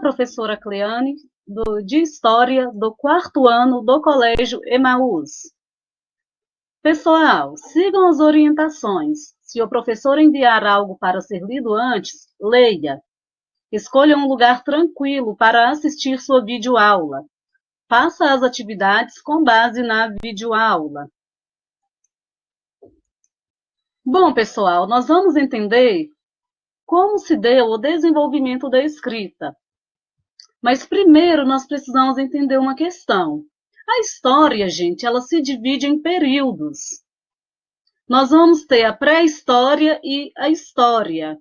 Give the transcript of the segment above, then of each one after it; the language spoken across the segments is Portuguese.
professora Cleane, de História, do quarto ano do Colégio Emaús. Pessoal, sigam as orientações. Se o professor enviar algo para ser lido antes, leia. Escolha um lugar tranquilo para assistir sua videoaula. Faça as atividades com base na videoaula. Bom, pessoal, nós vamos entender como se deu o desenvolvimento da escrita. Mas primeiro nós precisamos entender uma questão. A história, gente, ela se divide em períodos. Nós vamos ter a pré-história e a história.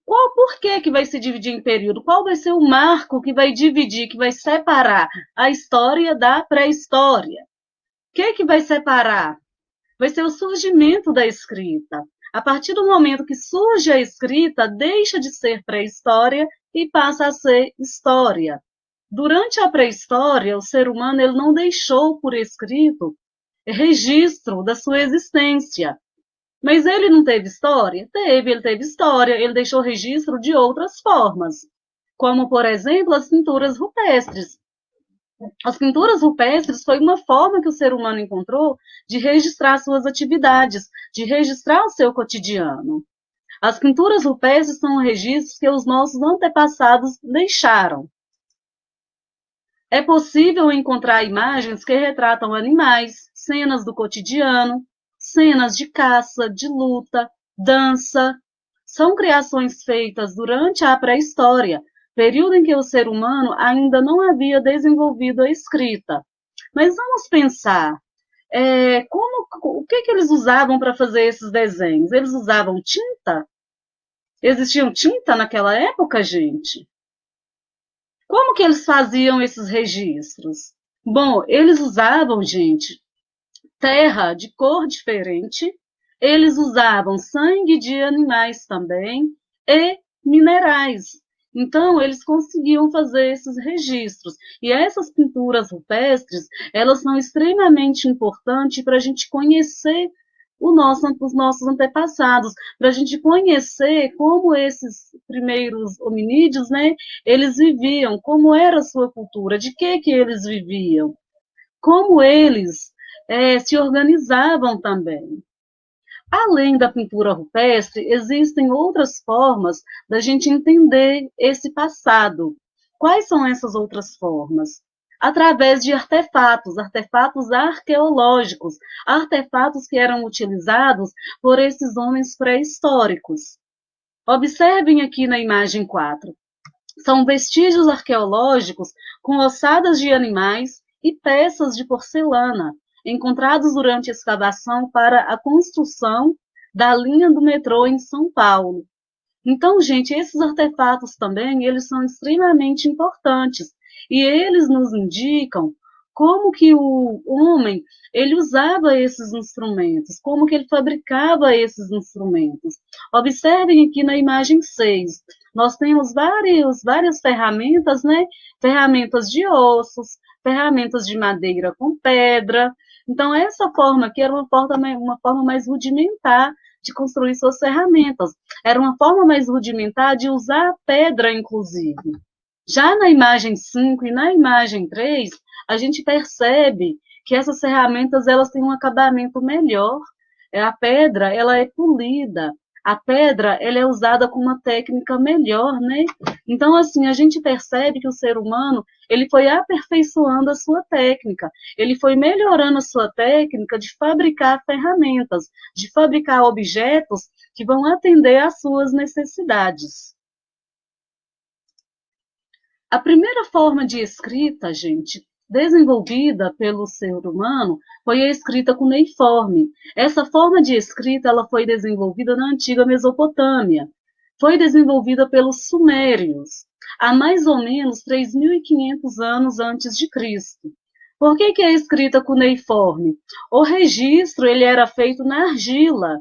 Por que vai se dividir em período? Qual vai ser o marco que vai dividir, que vai separar a história da pré-história? O que vai separar? Vai ser o surgimento da escrita. A partir do momento que surge a escrita, deixa de ser pré-história e passa a ser história. Durante a pré-história, o ser humano ele não deixou por escrito registro da sua existência. Mas ele não teve história? Ele teve história, ele deixou registro de outras formas, como, por exemplo, as pinturas rupestres. As pinturas rupestres foi uma forma que o ser humano encontrou de registrar suas atividades, de registrar o seu cotidiano. As pinturas rupestres são registros que os nossos antepassados deixaram. É possível encontrar imagens que retratam animais, cenas do cotidiano, cenas de caça, de luta, dança. São criações feitas durante a pré-história, período em que o ser humano ainda não havia desenvolvido a escrita. Mas vamos pensar, o que eles usavam para fazer esses desenhos? Eles usavam tinta? Existiam tinta naquela época, gente? Como que eles faziam esses registros? Bom, eles usavam, gente, terra de cor diferente, eles usavam sangue de animais também e minerais. Então, eles conseguiam fazer esses registros. E essas pinturas rupestres, elas são extremamente importantes para a gente conhecer os nossos antepassados, para a gente conhecer como esses primeiros hominídeos, né, eles viviam, como era a sua cultura, de que eles viviam, como eles se organizavam também. Além da pintura rupestre, existem outras formas da gente entender esse passado. Quais são essas outras formas? Através de artefatos arqueológicos, artefatos que eram utilizados por esses homens pré-históricos. Observem aqui na imagem 4. São vestígios arqueológicos com ossadas de animais e peças de porcelana, encontrados durante a escavação para a construção da linha do metrô em São Paulo. Então, gente, esses artefatos também, eles são extremamente importantes e eles nos indicam como que o homem, ele usava esses instrumentos, como que ele fabricava esses instrumentos. Observem aqui na imagem 6, nós temos várias ferramentas, né? Ferramentas de ossos, ferramentas de madeira com pedra. Então, essa forma aqui era uma forma mais rudimentar de construir suas ferramentas. Era uma forma mais rudimentar de usar a pedra, inclusive. Já na imagem 5 e na imagem 3, a gente percebe que essas ferramentas elas têm um acabamento melhor. A pedra ela é polida, a pedra ela é usada com uma técnica melhor, né? Então, assim, a gente percebe que o ser humano ele foi aperfeiçoando a sua técnica, ele foi melhorando a sua técnica de fabricar ferramentas, de fabricar objetos que vão atender às suas necessidades. A primeira forma de escrita, gente, desenvolvida pelo ser humano, foi a escrita cuneiforme. Essa forma de escrita ela foi desenvolvida na antiga Mesopotâmia. Foi desenvolvida pelos sumérios, há mais ou menos 3.500 anos antes de Cristo. Por que é a escrita cuneiforme? O registro ele era feito na argila,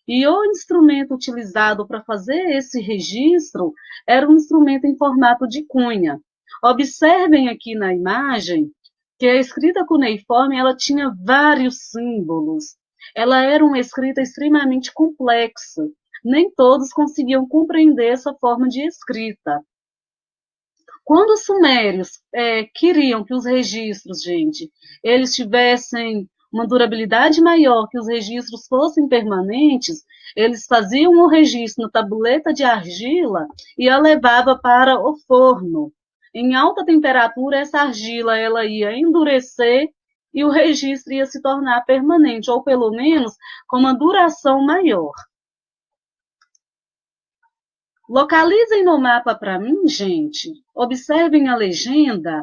e o instrumento utilizado para fazer esse registro era um instrumento em formato de cunha. Observem aqui na imagem que a escrita cuneiforme ela tinha vários símbolos. Ela era uma escrita extremamente complexa. Nem todos conseguiam compreender essa forma de escrita. Quando os sumérios queriam que os registros, gente, eles tivessem uma durabilidade maior, que os registros fossem permanentes, eles faziam o registro na tabuleta de argila e a levava para o forno. Em alta temperatura, essa argila ela ia endurecer e o registro ia se tornar permanente, ou pelo menos com uma duração maior. Localizem no mapa para mim, gente. Observem a legenda.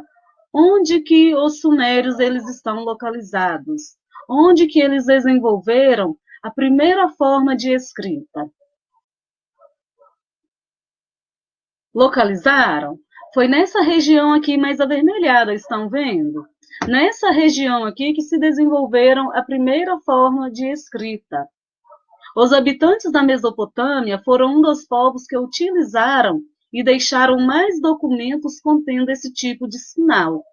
Onde que os sumérios eles estão localizados? Onde que eles desenvolveram a primeira forma de escrita? Localizaram? Foi nessa região aqui mais avermelhada, estão vendo? Nessa região aqui que se desenvolveram a primeira forma de escrita. Os habitantes da Mesopotâmia foram um dos povos que utilizaram e deixaram mais documentos contendo esse tipo de sinal.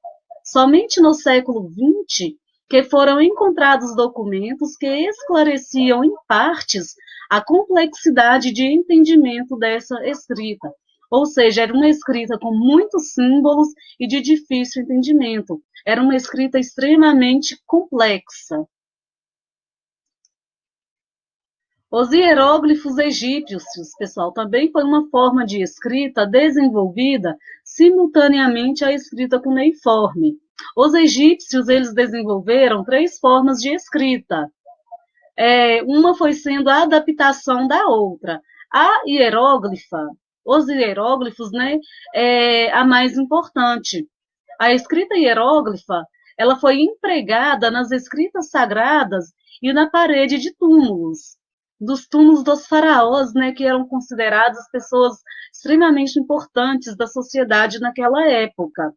Somente no século XX que foram encontrados documentos que esclareciam em partes a complexidade de entendimento dessa escrita. Ou seja, era uma escrita com muitos símbolos e de difícil entendimento. Era uma escrita extremamente complexa. Os hieróglifos egípcios, pessoal, também foi uma forma de escrita desenvolvida simultaneamente à escrita cuneiforme. Os egípcios, eles desenvolveram 3 formas de escrita. Uma foi sendo a adaptação da outra. A hieróglifa, os hieróglifos, né, a mais importante. A escrita hieróglifa, ela foi empregada nas escritas sagradas e na parede de túmulos. Dos túmulos dos faraós, né, que eram consideradas pessoas extremamente importantes da sociedade naquela época.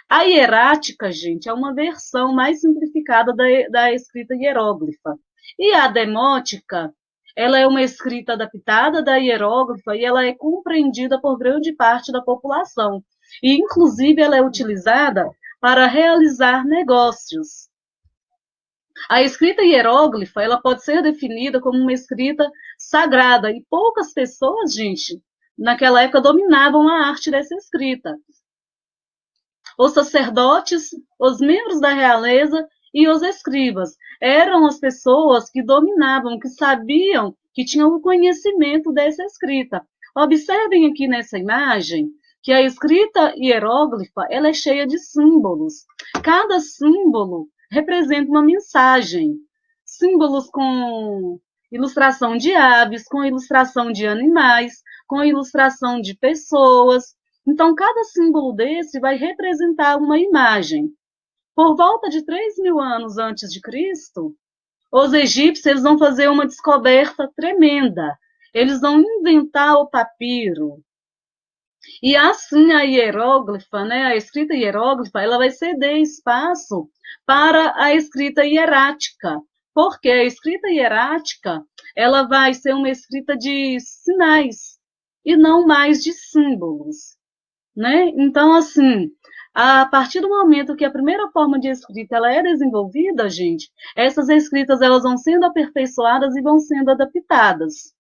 A hierática, gente, é uma versão mais simplificada da escrita hieróglifa. E a demótica, ela é uma escrita adaptada da hieróglifa e ela é compreendida por grande parte da população. E, inclusive, ela é utilizada para realizar negócios. A escrita hieróglifa, ela pode ser definida como uma escrita sagrada, e poucas pessoas, gente, naquela época dominavam a arte dessa escrita. Os sacerdotes, os membros da realeza e os escribas eram as pessoas que dominavam, que sabiam, que tinham o conhecimento dessa escrita. Observem aqui nessa imagem que a escrita hieróglifa, ela é cheia de símbolos. Cada símbolo representa uma mensagem. Símbolos com ilustração de aves, com ilustração de animais, com ilustração de pessoas. Então, cada símbolo desse vai representar uma imagem. Por volta de 3.000 anos antes de Cristo, os egípcios eles vão fazer uma descoberta tremenda. Eles vão inventar o papiro. E assim a hieróglifa, né, a escrita hieróglifa, ela vai ceder espaço para a escrita hierática, porque a escrita hierática, ela vai ser uma escrita de sinais e não mais de símbolos, né? Então, assim, a partir do momento que a primeira forma de escrita ela é desenvolvida, gente, essas escritas elas vão sendo aperfeiçoadas e vão sendo adaptadas.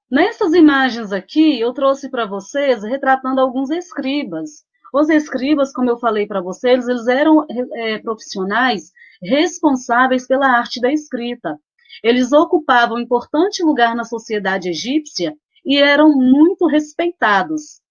Nessas imagens aqui, eu trouxe para vocês retratando alguns escribas. Os escribas, como eu falei para vocês, eles eram profissionais responsáveis pela arte da escrita. Eles ocupavam um importante lugar na sociedade egípcia e eram muito respeitados.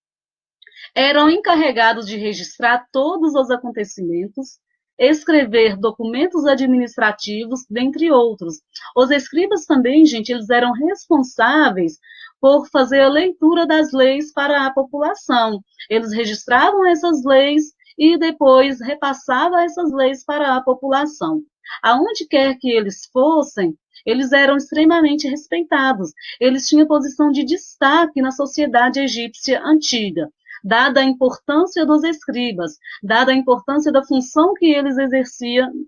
Eram encarregados de registrar todos os acontecimentos, escrever documentos administrativos, dentre outros. Os escribas também, gente, eles eram responsáveis por fazer a leitura das leis para a população. Eles registravam essas leis e depois repassavam essas leis para a população. Aonde quer que eles fossem, eles eram extremamente respeitados. Eles tinham posição de destaque na sociedade egípcia antiga, dada a importância dos escribas, dada a importância da função que eles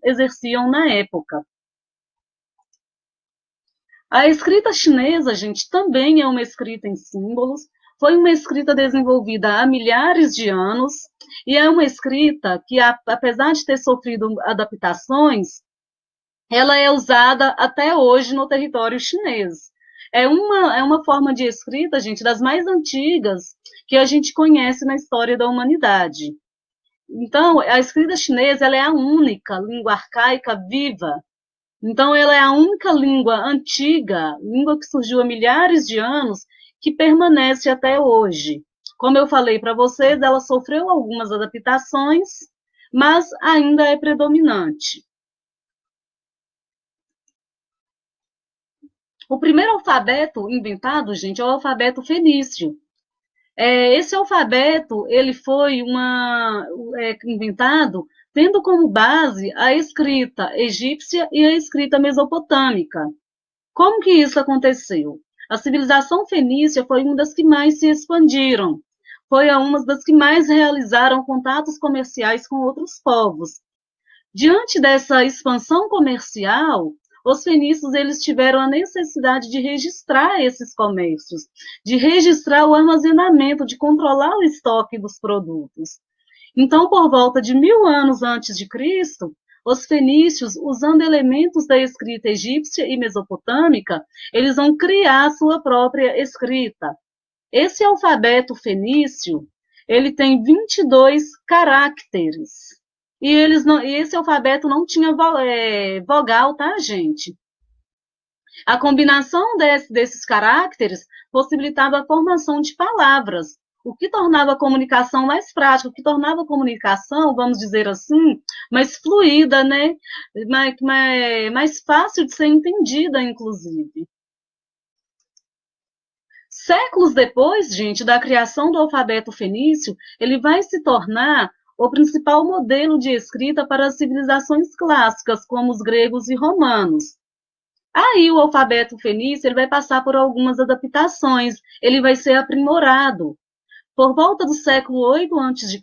exerciam na época. A escrita chinesa, gente, também é uma escrita em símbolos, foi uma escrita desenvolvida há milhares de anos, e é uma escrita que, apesar de ter sofrido adaptações, ela é usada até hoje no território chinês. É uma forma de escrita, gente, das mais antigas que a gente conhece na história da humanidade. Então, a escrita chinesa ela é a única língua arcaica viva. Então, ela é a única língua antiga, língua que surgiu há milhares de anos, que permanece até hoje. Como eu falei para vocês, ela sofreu algumas adaptações, mas ainda é predominante. O primeiro alfabeto inventado, gente, é o alfabeto fenício. Esse alfabeto ele foi inventado tendo como base a escrita egípcia e a escrita mesopotâmica. Como que isso aconteceu? A civilização fenícia foi uma das que mais se expandiram, foi uma das que mais realizaram contatos comerciais com outros povos. Diante dessa expansão comercial, os fenícios eles tiveram a necessidade de registrar esses comércios, de registrar o armazenamento, de controlar o estoque dos produtos. Então, por volta de 1000 anos antes de Cristo, os fenícios, usando elementos da escrita egípcia e mesopotâmica, eles vão criar sua própria escrita. Esse alfabeto fenício, ele tem 22 caracteres. E esse alfabeto não tinha vogal, tá, gente? A combinação desses caracteres possibilitava a formação de palavras, o que tornava a comunicação mais prática, o que tornava a comunicação, vamos dizer assim, mais fluida, né? Mais fácil de ser entendida, inclusive. Séculos depois, gente, da criação do alfabeto fenício, ele vai se tornar o principal modelo de escrita para as civilizações clássicas, como os gregos e romanos. Aí o alfabeto fenício ele vai passar por algumas adaptações, ele vai ser aprimorado. Por volta do século 8 a.C.,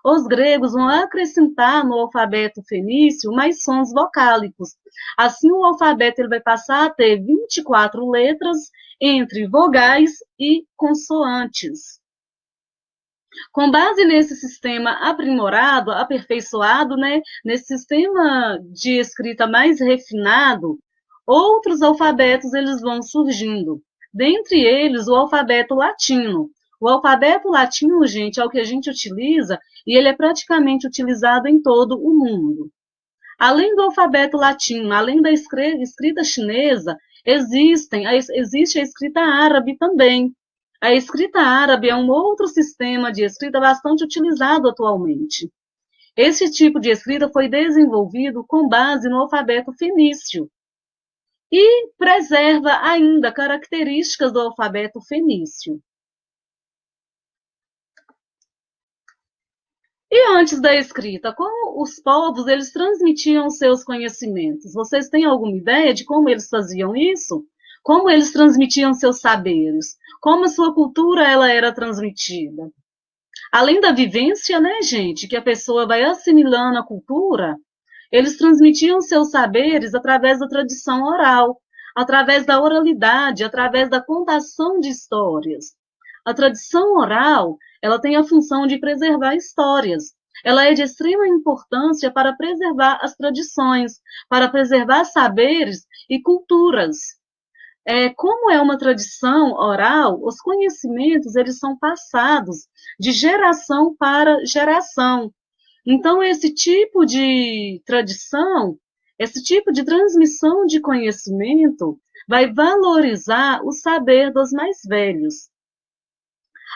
os gregos vão acrescentar no alfabeto fenício mais sons vocálicos. Assim, o alfabeto ele vai passar a ter 24 letras entre vogais e consoantes. Com base nesse sistema aprimorado, aperfeiçoado, né, nesse sistema de escrita mais refinado, outros alfabetos eles vão surgindo. Dentre eles, o alfabeto latino. O alfabeto latino, gente, é o que a gente utiliza e ele é praticamente utilizado em todo o mundo. Além do alfabeto latino, além da escrita chinesa, existe a escrita árabe também. A escrita árabe é um outro sistema de escrita bastante utilizado atualmente. Esse tipo de escrita foi desenvolvido com base no alfabeto fenício e preserva ainda características do alfabeto fenício. E antes da escrita, como os povos eles transmitiam seus conhecimentos? Vocês têm alguma ideia de como eles faziam isso? Como eles transmitiam seus saberes? Como a sua cultura ela era transmitida? Além da vivência, né, gente, que a pessoa vai assimilando a cultura, eles transmitiam seus saberes através da tradição oral, através da oralidade, através da contação de histórias. A tradição oral, ela tem a função de preservar histórias. Ela é de extrema importância para preservar as tradições, para preservar saberes e culturas. Como é uma tradição oral, os conhecimentos eles são passados de geração para geração. Então, esse tipo de tradição, esse tipo de transmissão de conhecimento vai valorizar o saber dos mais velhos.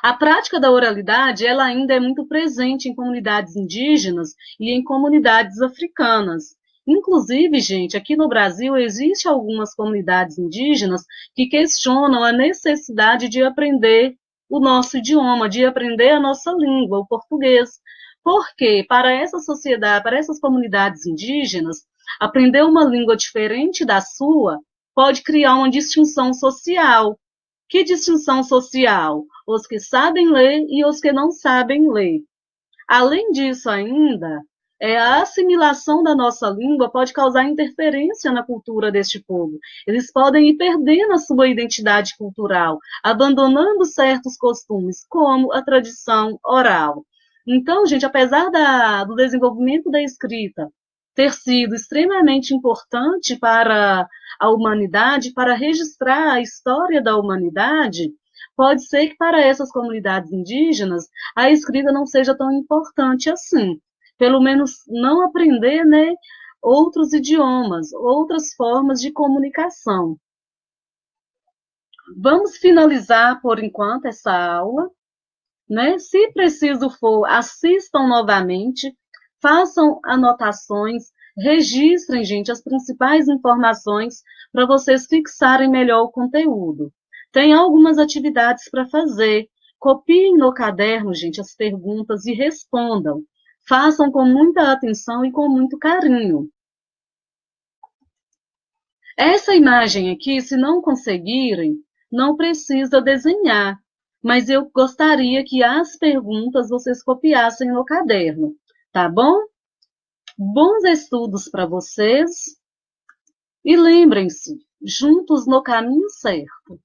A prática da oralidade, ela ainda é muito presente em comunidades indígenas e em comunidades africanas. Inclusive, gente, aqui no Brasil existem algumas comunidades indígenas que questionam a necessidade de aprender o nosso idioma, de aprender a nossa língua, o português. Porque para essa sociedade, para essas comunidades indígenas, aprender uma língua diferente da sua pode criar uma distinção social. Que distinção social? Os que sabem ler e os que não sabem ler. Além disso, ainda, a assimilação da nossa língua pode causar interferência na cultura deste povo. Eles podem ir perdendo a sua identidade cultural, abandonando certos costumes, como a tradição oral. Então, gente, apesar do desenvolvimento da escrita ter sido extremamente importante para a humanidade, para registrar a história da humanidade, pode ser que para essas comunidades indígenas a escrita não seja tão importante assim. Pelo menos não aprender, né, outros idiomas, outras formas de comunicação. Vamos finalizar por enquanto essa aula, né? Se preciso for, assistam novamente, façam anotações, registrem, gente, as principais informações para vocês fixarem melhor o conteúdo. Tem algumas atividades para fazer. Copiem no caderno, gente, as perguntas e respondam. Façam com muita atenção e com muito carinho. Essa imagem aqui, se não conseguirem, não precisa desenhar, mas eu gostaria que as perguntas vocês copiassem no caderno, tá bom? Bons estudos para vocês e lembrem-se, juntos no caminho certo.